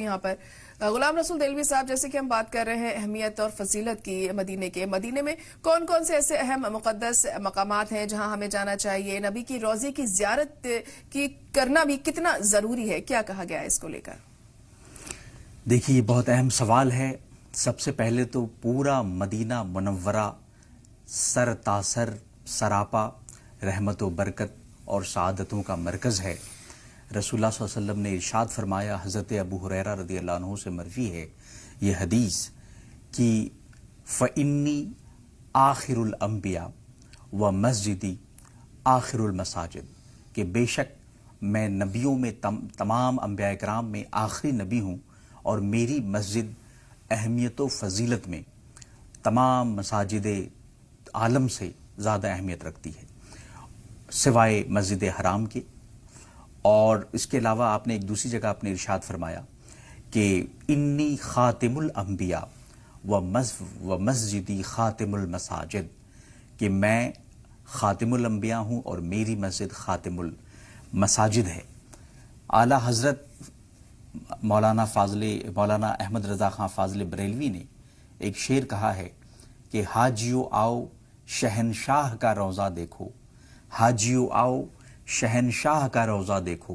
यहाँ पर। गुलाम रसूल देलवी साहब, जैसे कि हम बात कर रहे हैं अहमियत और फजीलत की मदीने में कौन कौन से ऐसे अहम मुक़द्दस मकामात हैं जहां हमें जाना चाहिए? नबी की रोज़े की ज़ियारत की करना भी कितना ज़रूरी है, क्या कहा गया है इसको लेकर? देखिए, ये बहुत अहम सवाल है। सबसे पहले तो पूरा मदीना मुनव्वरा सर तासर सरापा रहमत व बरकत और सआदतों का मरकज़ है। रसूलुल्लाह सल्लल्लाहु अलैहि वसल्लम ने इरशाद फरमाया, हज़रत अबू हुरैरा रज़ियल्लाहु अन्हु से मरवी है ये हदीस कि फ़इन्नी आखिरुल अंबिया व मस्जिदी आखिरुल मसाजिद, कि बेशक मैं नबियों में तमाम अंबिया इकराम में आखिरी नबी हूँ और मेरी मस्जिद अहमियत व फजीलत में तमाम मसाजिद आलम से ज़्यादा अहमियत रखती है सिवाय मस्जिद हराम के। और इसके अलावा आपने एक दूसरी जगह अपने इरशाद फरमाया कि इन्नी खातिमुल अंबिया व मस्जिदी खातिमुल मसाजिद, कि मैं खातिमुल अंबिया हूँ और मेरी मस्जिद खातिमुल मसाजिद है। आला हज़रत मौलाना अहमद रज़ा खां फ़ाज़िल बरेलवी ने एक शेर कहा है कि हाजियो आओ शहनशाह का रोज़ा देखो, हाजियो आओ शहनशाह का रोज़ा देखो,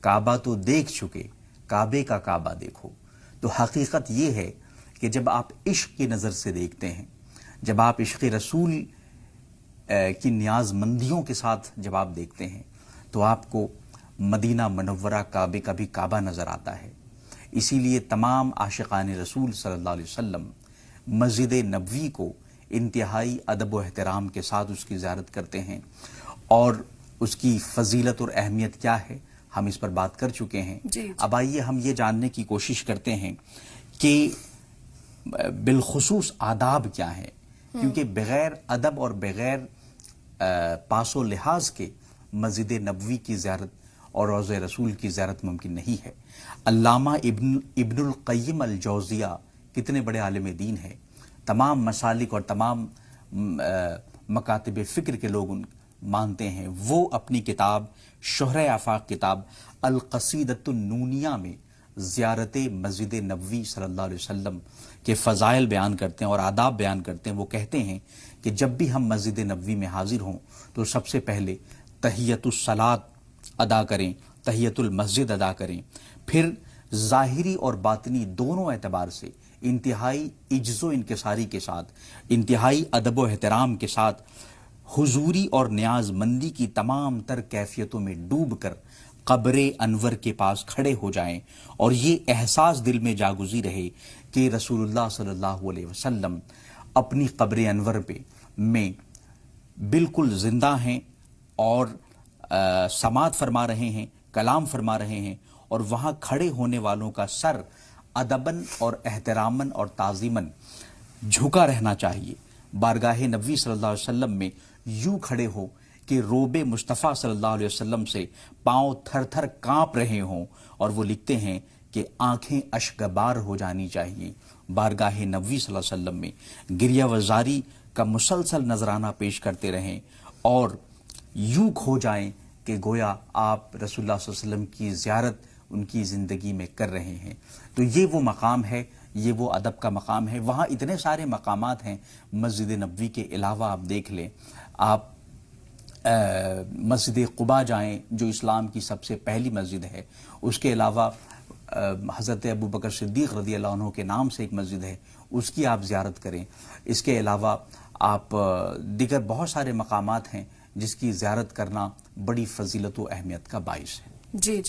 काबा तो देख चुके काबे का काबा देखो। तो हकीकत ये है कि जब आप इश्क की नज़र से देखते हैं, जब आप इश्क़ रसूल की न्याज़मंदियों के साथ जब आप देखते हैं, तो आपको मदीना मुनव्वरा काबे का भी काबा नज़र आता है। इसीलिए तमाम आशिक़ान रसूल सल्लल्लाहु अलैहि वसल्लम मस्जिद नबवी को इंतहाई अदब व एहतराम के साथ उसकी ज़ियारत करते हैं। और उसकी फजीलत और अहमियत क्या है, हम इस पर बात कर चुके हैं। अब आइए हम ये जानने की कोशिश करते हैं कि बिलखुसूस आदाब क्या है, क्योंकि बग़ैर अदब और बग़ैर पासो लिहाज के मस्जिद नबवी की ज़ियारत और रोज़े रसूल की ज़ियारत मुमकिन नहीं है। अल्लामा इब्नुल क़य्यिम अल जौज़िया कितने बड़े आलिम दीन है, तमाम मसालिक और तमाम मकातिब फ़िक्र के लोग मानते हैं। वो अपनी किताब शोहरे आफाक किताब अल क़सीदतुन नूनिया में ज़ियारत मस्जिद नबवी सल्लल्लाहु अलैहि वसल्लम के फ़ज़ाइल बयान करते हैं और आदाब बयान करते हैं। वो कहते हैं कि जब भी हम मस्जिद नबवी में हाजिर हों तो सबसे पहले तहियतुस सलात अदा करें, तहियतुल मस्जिद अदा करें, फिर ज़ाहिरी और बातिनी दोनों एतबार से इंतहाई इज्ज़ो इनकिसारी के साथ, इंतहाई अदब व एहतराम के साथ हुजूरी और न्याज़मंदी की तमाम तर कैफियतों में डूब कर क़ब्र अनवर के पास खड़े हो जाएं और ये एहसास दिल में जागुज़ी रहे कि रसूलुल्लाह सल्लल्लाहु अलैहि वसल्लम अपनी क़ब्र अनवर में बिल्कुल ज़िंदा हैं और समात फरमा रहे हैं, कलाम फरमा रहे हैं, और वहाँ खड़े होने वालों का सर अदबन और एहतरामन और ताज़ीमन झुका रहना चाहिए। बारगाह नबी सल्लल्लाहु अलैहि वसल्लम में यूँ खड़े हो कि रोबे मुस्तफ़ा सल्लल्लाहु अलैहि वसल्लम से पाँव थर थर काँप रहे हों, और वो लिखते हैं कि आँखें अश्कबार हो जानी चाहिए। बारगाह नबी सल्लल्लाहु अलैहि वसल्लम में गिरिया वज़ारी का मुसलसल नजराना पेश करते रहें और यूँ खो जाएं कि गोया आप रसूलुल्लाह सल्लल्लाहु अलैहि वसल्लम की ज़ियारत उनकी ज़िंदगी में कर रहे हैं। तो ये वो मकाम है, ये वो अदब का मकाम है। वहाँ इतने सारे मकामात हैं मस्जिद नबवी के अलावा। आप देख लें, आप मस्जिद क़ुबा जाएं जो इस्लाम की सबसे पहली मस्जिद है। उसके अलावा हज़रत अबू बकर सिद्दीक़ रज़ियल्लाहु अन्हु के नाम से एक मस्जिद है, उसकी आप ज़ियारत करें। इसके अलावा आप दीगर बहुत सारे मकामात हैं जिसकी ज़ियारत करना बड़ी फ़जीलत व अहमियत का बाइस है। जी।